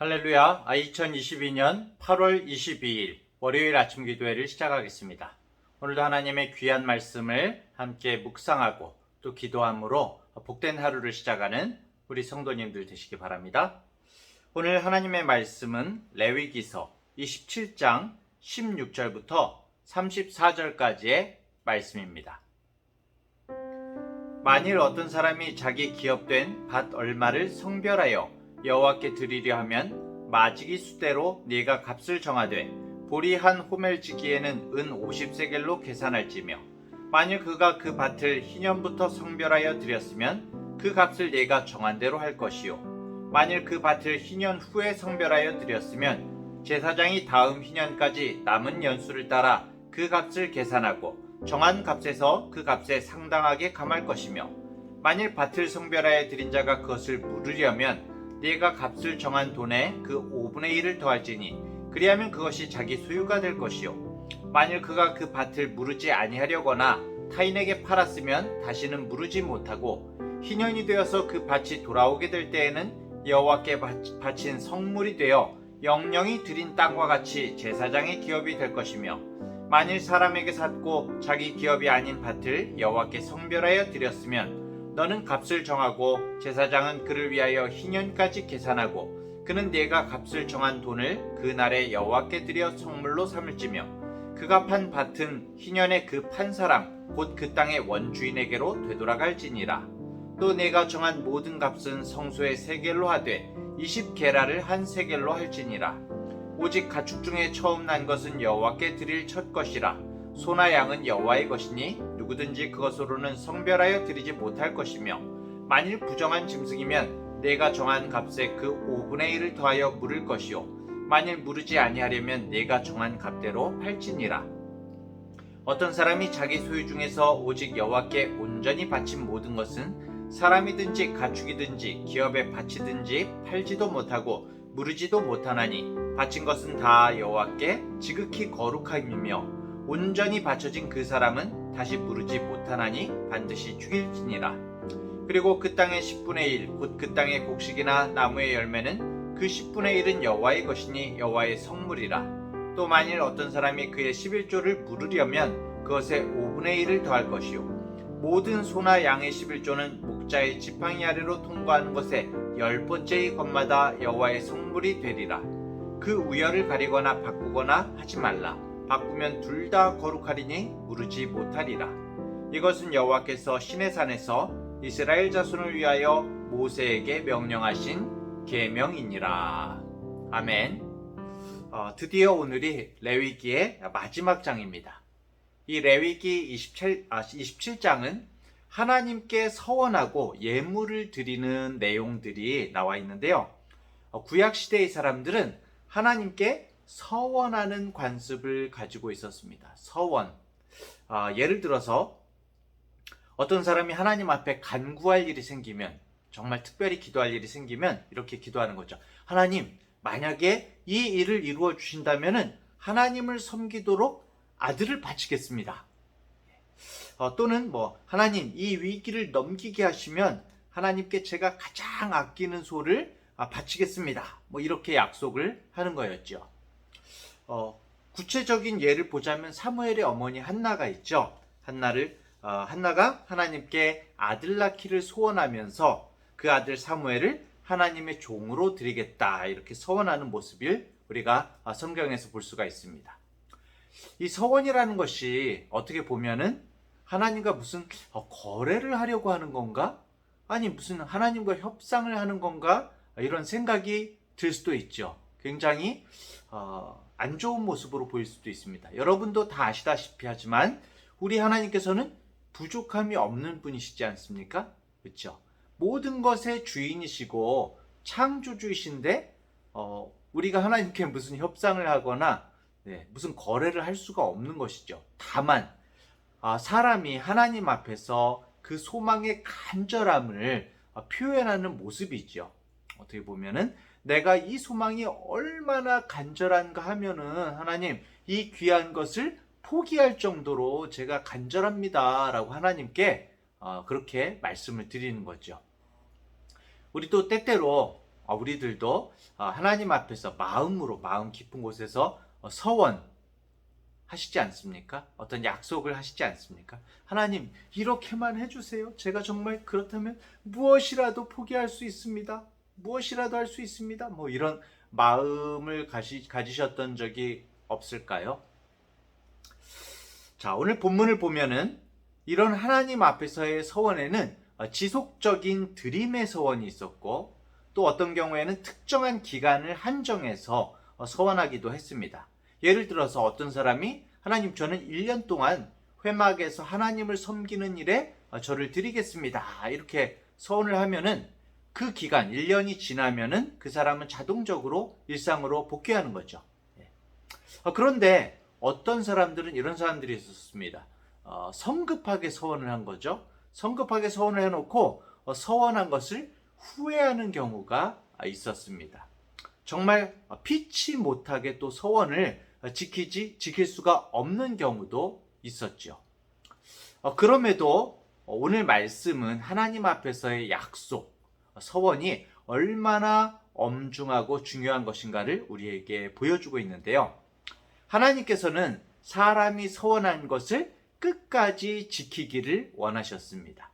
할렐루야. 2022년 8월 22일 월요일 아침 기도회를 시작하겠습니다. 오늘도 하나님의 귀한 말씀을 함께 묵상하고 또 기도함으로 복된 하루를 시작하는 우리 성도님들 되시기 바랍니다. 오늘 하나님의 말씀은 레위기서 27장 16절부터 34절까지의 말씀입니다. 만일 어떤 사람이 자기 기업된 밭 얼마를 성별하여 여호와께 드리려 하면 마지기 수대로 네가 값을 정하되 보리 한 호멜지기에는 은 50세겔로 계산할지며 만일 그가 그 밭을 희년부터 성별하여 드렸으면 그 값을 네가 정한 대로 할 것이요 만일 그 밭을 희년 후에 성별하여 드렸으면 제사장이 다음 희년까지 남은 연수를 따라 그 값을 계산하고 정한 값에서 그 값에 상당하게 감할 것이며 만일 밭을 성별하여 드린 자가 그것을 물으려면 네가 값을 정한 돈에 그 5분의 1을 더할지니 그리하면 그것이 자기 소유가 될 것이요 만일 그가 그 밭을 무르지 아니하려거나 타인에게 팔았으면 다시는 무르지 못하고 희년이 되어서 그 밭이 돌아오게 될 때에는 여호와께 바친 성물이 되어 영영이 드린 땅과 같이 제사장의 기업이 될 것이며 만일 사람에게 샀고 자기 기업이 아닌 밭을 여호와께 성별하여 드렸으면 너는 값을 정하고 제사장은 그를 위하여 희년까지 계산하고 그는 네가 값을 정한 돈을 그 날에 여호와께 드려 성물로 삼을지며 그가 판 밭은 희년에 그 판 사람 곧 그 땅의 원주인에게로 되돌아갈지니라. 또 네가 정한 모든 값은 성소의 세겔로 하되 20게라를 한 세겔로 할지니라. 오직 가축 중에 처음 난 것은 여호와께 드릴 첫 것이라. 소나 양은 여호와의 것이니 누구든지 그것으로는 성별하여 드리지 못할 것이며 만일 부정한 짐승이면 내가 정한 값에 그 5분의 1을 더하여 물을 것이요 만일 무르지 아니하려면 내가 정한 값대로 팔지니라. 어떤 사람이 자기 소유 중에서 오직 여호와께 온전히 바친 모든 것은 사람이든지 가축이든지 기업에 바치든지 팔지도 못하고 무르지도 못하나니 바친 것은 다 여호와께 지극히 거룩함이며 온전히 바쳐진 그 사람은 다시 무르지 못하나니 반드시 죽일지니라. 그리고 그 땅의 10분의 1 곧 그 땅의 곡식이나 나무의 열매는 그 10분의 1은 여호와의 것이니 여호와의 성물이라. 또 만일 어떤 사람이 그의 11조를 물으려면 그것에 5분의 1을 더할 것이요 모든 소나 양의 11조는 목자의 지팡이 아래로 통과하는 것에 10번째의 것마다 여호와의 성물이 되리라. 그 우열을 가리거나 바꾸거나 하지 말라. 바꾸면 둘 다 거룩하리니 무르지 못하리라. 이것은 여호와께서 시내산에서 이스라엘 자손을 위하여 모세에게 명령하신 계명이니라. 아멘. 드디어 오늘이 레위기의 마지막 장입니다. 이 레위기 27장은 하나님께 서원하고 예물을 드리는 내용들이 나와 있는데요. 구약시대의 사람들은 하나님께 서원하는 관습을 가지고 있었습니다. 서원. 예를 들어서 어떤 사람이 하나님 앞에 간구할 일이 생기면, 정말 특별히 기도할 일이 생기면 이렇게 기도하는 거죠. 하나님, 만약에 이 일을 이루어 주신다면 하나님을 섬기도록 아들을 바치겠습니다. 또는 하나님, 이 위기를 넘기게 하시면 하나님께 제가 가장 아끼는 소를 바치겠습니다. 이렇게 약속을 하는 거였죠. 구체적인 예를 보자면 사무엘의 어머니 한나가 있죠. 한나가 하나님께 아들 낳기를 소원하면서 그 아들 사무엘을 하나님의 종으로 드리겠다 이렇게 서원하는 모습을 우리가 성경에서 볼 수가 있습니다. 이 서원이라는 것이 어떻게 보면은 하나님과 무슨 거래를 하려고 하는 건가? 아니 무슨 하나님과 협상을 하는 건가? 이런 생각이 들 수도 있죠. 굉장히 안 좋은 모습으로 보일 수도 있습니다. 여러분도 다 아시다시피 하지만 우리 하나님께서는 부족함이 없는 분이시지 않습니까? 그렇죠? 모든 것의 주인이시고 창조주이신데 우리가 하나님께 무슨 협상을 하거나 무슨 거래를 할 수가 없는 것이죠. 다만 사람이 하나님 앞에서 그 소망의 간절함을 표현하는 모습이죠. 어떻게 보면은 내가 이 소망이 얼마나 간절한가 하면은 하나님 이 귀한 것을 포기할 정도로 제가 간절합니다 라고 하나님께 그렇게 말씀을 드리는 거죠. 우리 또 때때로 우리들도 하나님 앞에서 마음 깊은 곳에서 서원 하시지 않습니까? 어떤 약속을 하시지 않습니까? 하나님, 이렇게만 해주세요. 제가 정말 그렇다면 무엇이라도 포기할 수 있습니다. 무엇이라도 할 수 있습니다. 뭐 이런 마음을 가지셨던 적이 없을까요? 자, 오늘 본문을 보면은 이런 하나님 앞에서의 서원에는 지속적인 드림의 서원이 있었고, 또 어떤 경우에는 특정한 기간을 한정해서 서원하기도 했습니다. 예를 들어서 어떤 사람이 하나님, 저는 1년 동안 회막에서 하나님을 섬기는 일에 저를 드리겠습니다, 이렇게 서원을 하면은 그 기간 1년이 지나면은 그 사람은 자동적으로 일상으로 복귀하는 거죠. 그런데 어떤 사람들은 이런 사람들이 있었습니다. 성급하게 서원을 한 거죠. 성급하게 서원을 해놓고 서원한 것을 후회하는 경우가 있었습니다. 정말 피치 못하게 또 서원을 지킬 수가 없는 경우도 있었죠. 그럼에도 오늘 말씀은 하나님 앞에서의 약속, 서원이 얼마나 엄중하고 중요한 것인가를 우리에게 보여주고 있는데요. 하나님께서는 사람이 서원한 것을 끝까지 지키기를 원하셨습니다.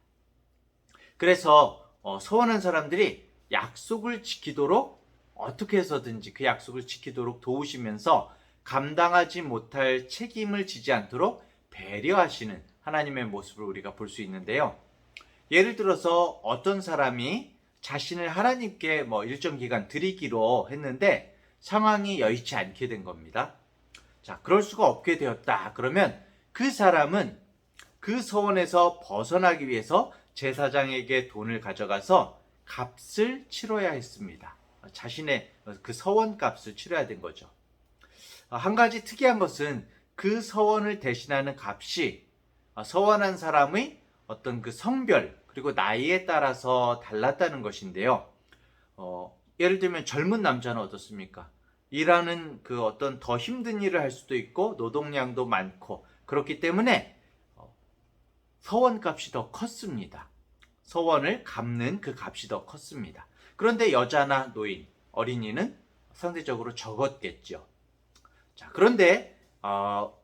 그래서 서원한 사람들이 약속을 지키도록, 어떻게 해서든지 그 약속을 지키도록 도우시면서 감당하지 못할 책임을 지지 않도록 배려하시는 하나님의 모습을 우리가 볼 수 있는데요. 예를 들어서 어떤 사람이 자신을 하나님께 일정 기간 드리기로 했는데 상황이 여의치 않게 된 겁니다. 자, 그럴 수가 없게 되었다. 그러면 그 사람은 그 서원에서 벗어나기 위해서 제사장에게 돈을 가져가서 값을 치러야 했습니다. 자신의 그 서원 값을 치러야 된 거죠. 한 가지 특이한 것은 그 서원을 대신하는 값이 서원한 사람의 어떤 그 성별 그리고 나이에 따라서 달랐다는 것인데요. 예를 들면 젊은 남자는 어떻습니까? 일하는 그 어떤 더 힘든 일을 할 수도 있고 노동량도 많고 그렇기 때문에 서원값이 더 컸습니다. 서원을 갚는 그 값이 더 컸습니다. 그런데 여자나 노인, 어린이는 상대적으로 적었겠죠. 자, 그런데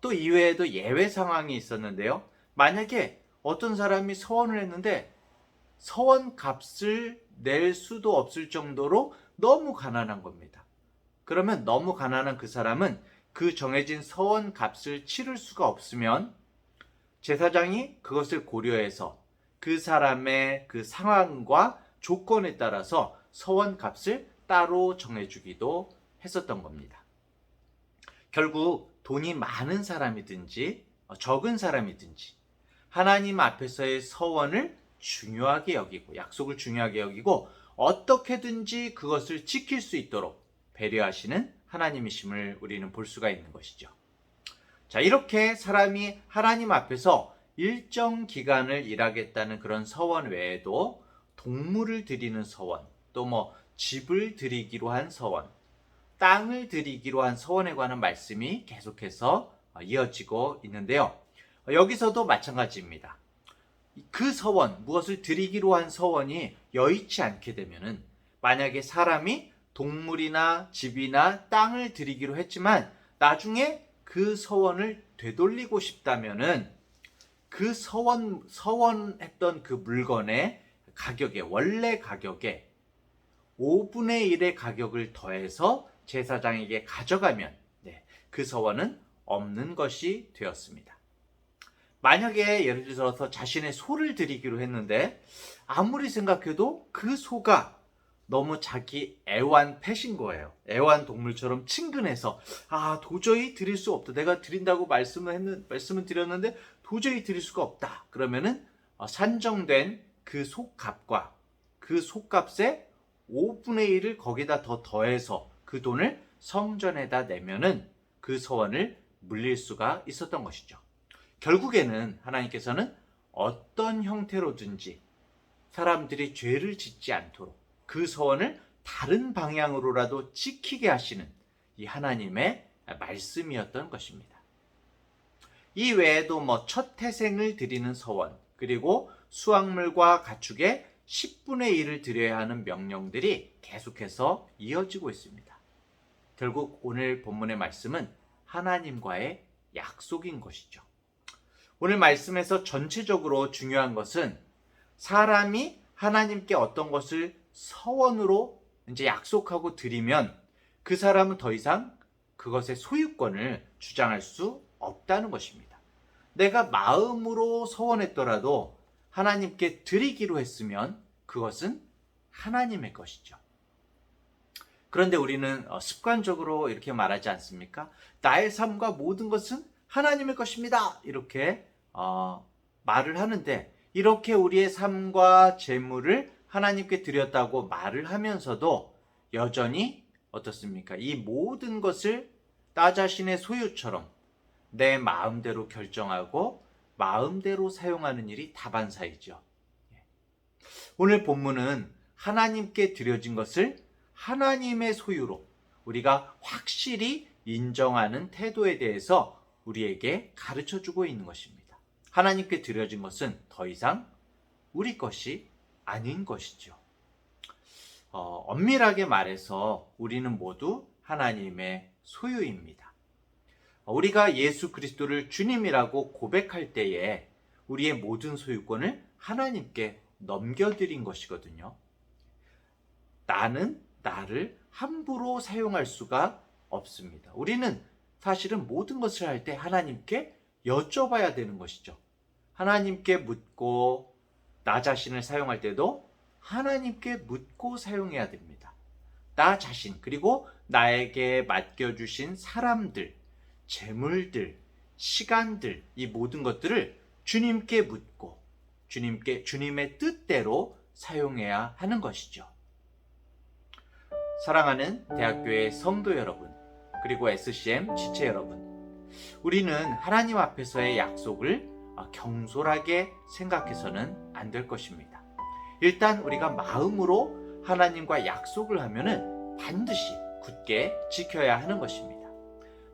또 이외에도 예외 상황이 있었는데요. 만약에 어떤 사람이 서원을 했는데 서원 값을 낼 수도 없을 정도로 너무 가난한 겁니다. 그러면 너무 가난한 그 사람은 그 정해진 서원 값을 치를 수가 없으면 제사장이 그것을 고려해서 그 사람의 그 상황과 조건에 따라서 서원 값을 따로 정해주기도 했었던 겁니다. 결국 돈이 많은 사람이든지 적은 사람이든지 하나님 앞에서의 서원을 중요하게 여기고 약속을 중요하게 여기고 어떻게든지 그것을 지킬 수 있도록 배려하시는 하나님이심을 우리는 볼 수가 있는 것이죠. 자, 이렇게 사람이 하나님 앞에서 일정 기간을 일하겠다는 그런 서원 외에도 동물을 드리는 서원, 또 집을 드리기로 한 서원, 땅을 드리기로 한 서원에 관한 말씀이 계속해서 이어지고 있는데요. 여기서도 마찬가지입니다. 그 서원, 무엇을 드리기로 한 서원이 여의치 않게 되면은 만약에 사람이 동물이나 집이나 땅을 드리기로 했지만 나중에 그 서원을 되돌리고 싶다면은 그 서원했던 그 물건의 가격에, 원래 가격에 5분의 1의 가격을 더해서 제사장에게 가져가면 그 서원은 없는 것이 되었습니다. 만약에 예를 들어서 자신의 소를 드리기로 했는데 아무리 생각해도 그 소가 너무 자기 애완펫인 거예요. 애완동물처럼 친근해서 도저히 드릴 수 없다. 내가 드린다고 말씀은 드렸는데 도저히 드릴 수가 없다. 그러면은 산정된 그 소값과 그 소값의 5분의 1을 거기다 더 더해서 그 돈을 성전에다 내면은 그 서원을 물릴 수가 있었던 것이죠. 결국에는 하나님께서는 어떤 형태로든지 사람들이 죄를 짓지 않도록 그 서원을 다른 방향으로라도 지키게 하시는 이 하나님의 말씀이었던 것입니다. 이 외에도 첫 태생을 드리는 서원, 그리고 수확물과 가축의 10분의 1을 드려야 하는 명령들이 계속해서 이어지고 있습니다. 결국 오늘 본문의 말씀은 하나님과의 약속인 것이죠. 오늘 말씀에서 전체적으로 중요한 것은 사람이 하나님께 어떤 것을 서원으로 이제 약속하고 드리면 그 사람은 더 이상 그것의 소유권을 주장할 수 없다는 것입니다. 내가 마음으로 서원했더라도 하나님께 드리기로 했으면 그것은 하나님의 것이죠. 그런데 우리는 습관적으로 이렇게 말하지 않습니까? 나의 삶과 모든 것은 하나님의 것입니다. 이렇게 말을 하는데, 이렇게 우리의 삶과 재물을 하나님께 드렸다고 말을 하면서도 여전히 어떻습니까? 이 모든 것을 나 자신의 소유처럼 내 마음대로 결정하고 마음대로 사용하는 일이 다반사이죠. 오늘 본문은 하나님께 드려진 것을 하나님의 소유로 우리가 확실히 인정하는 태도에 대해서 우리에게 가르쳐주고 있는 것입니다. 하나님께 드려진 것은 더 이상 우리 것이 아닌 것이죠. 엄밀하게 말해서 우리는 모두 하나님의 소유입니다. 우리가 예수 그리스도를 주님이라고 고백할 때에 우리의 모든 소유권을 하나님께 넘겨드린 것이거든요. 나는 나를 함부로 사용할 수가 없습니다. 우리는 사실은 모든 것을 할 때 하나님께 여쭤봐야 되는 것이죠. 하나님께 묻고 나 자신을 사용할 때도 하나님께 묻고 사용해야 됩니다. 나 자신, 그리고 나에게 맡겨주신 사람들, 재물들, 시간들, 이 모든 것들을 주님께 묻고 주님의 뜻대로 사용해야 하는 것이죠. 사랑하는 대학교의 성도 여러분, 그리고 SCM 지체 여러분, 우리는 하나님 앞에서의 약속을 경솔하게 생각해서는 안 될 것입니다. 일단 우리가 마음으로 하나님과 약속을 하면은 반드시 굳게 지켜야 하는 것입니다.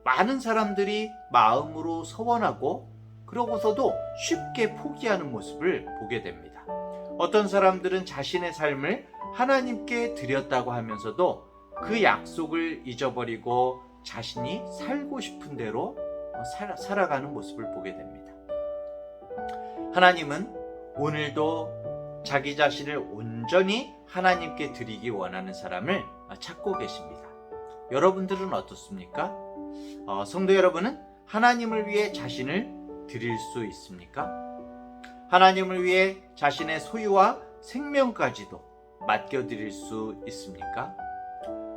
많은 사람들이 마음으로 서원하고 그러고서도 쉽게 포기하는 모습을 보게 됩니다. 어떤 사람들은 자신의 삶을 하나님께 드렸다고 하면서도 그 약속을 잊어버리고 자신이 살고 싶은 대로 살아가는 모습을 보게 됩니다. 하나님은 오늘도 자기 자신을 온전히 하나님께 드리기 원하는 사람을 찾고 계십니다. 여러분들은 어떻습니까? 성도 여러분은 하나님을 위해 자신을 드릴 수 있습니까? 하나님을 위해 자신의 소유와 생명까지도 맡겨드릴 수 있습니까?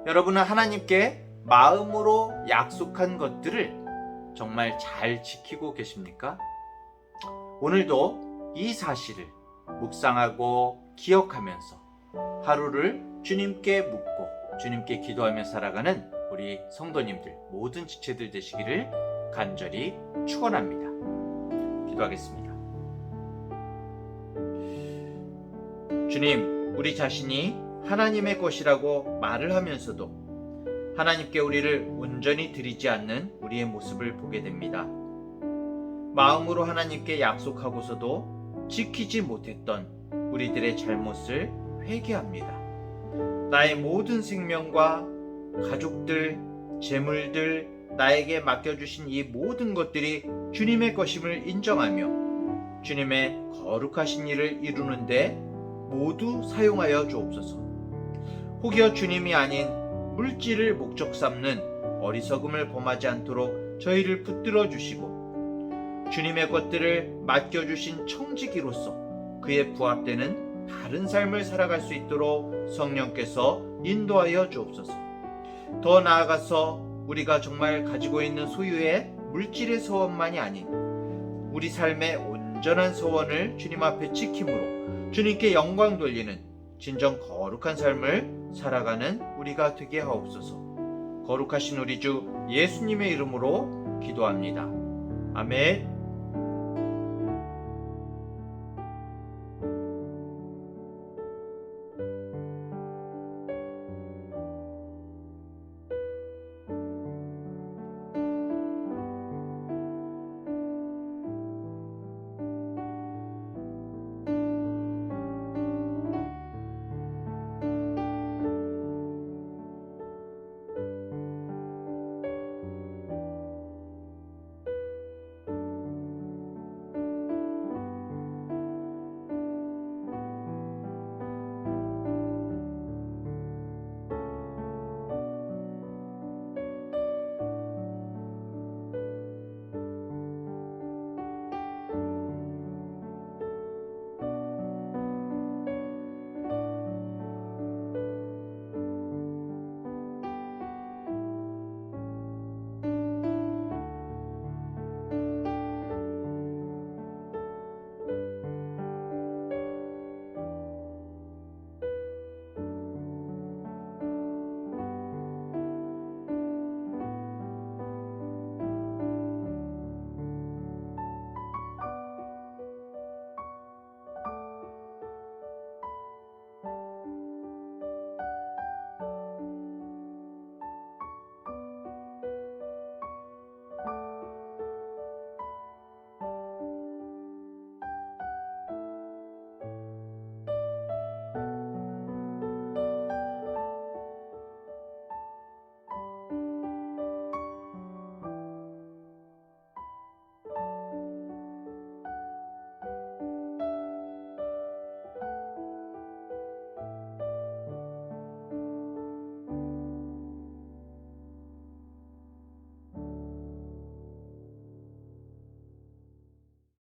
여러분은 하나님께 마음으로 약속한 것들을 정말 잘 지키고 계십니까? 오늘도 이 사실을 묵상하고 기억하면서 하루를 주님께 묻고 주님께 기도하며 살아가는 우리 성도님들, 모든 지체들 되시기를 간절히 축원합니다. 기도하겠습니다. 주님, 우리 자신이 하나님의 것이라고 말을 하면서도 하나님께 우리를 온전히 드리지 않는 우리의 모습을 보게 됩니다. 마음으로 하나님께 약속하고서도 지키지 못했던 우리들의 잘못을 회개합니다. 나의 모든 생명과 가족들, 재물들, 나에게 맡겨주신 이 모든 것들이 주님의 것임을 인정하며 주님의 거룩하신 일을 이루는데 모두 사용하여 주옵소서. 혹여 주님이 아닌 물질을 목적 삼는 어리석음을 범하지 않도록 저희를 붙들어 주시고 주님의 것들을 맡겨주신 청지기로서 그에 부합되는 다른 삶을 살아갈 수 있도록 성령께서 인도하여 주옵소서. 더 나아가서 우리가 정말 가지고 있는 소유의 물질의 소원만이 아닌 우리 삶의 온전한 소원을 주님 앞에 지킴으로 주님께 영광 돌리는 진정 거룩한 삶을 살아가는 우리가 되게 하옵소서. 거룩하신 우리 주 예수님의 이름으로 기도합니다. 아멘.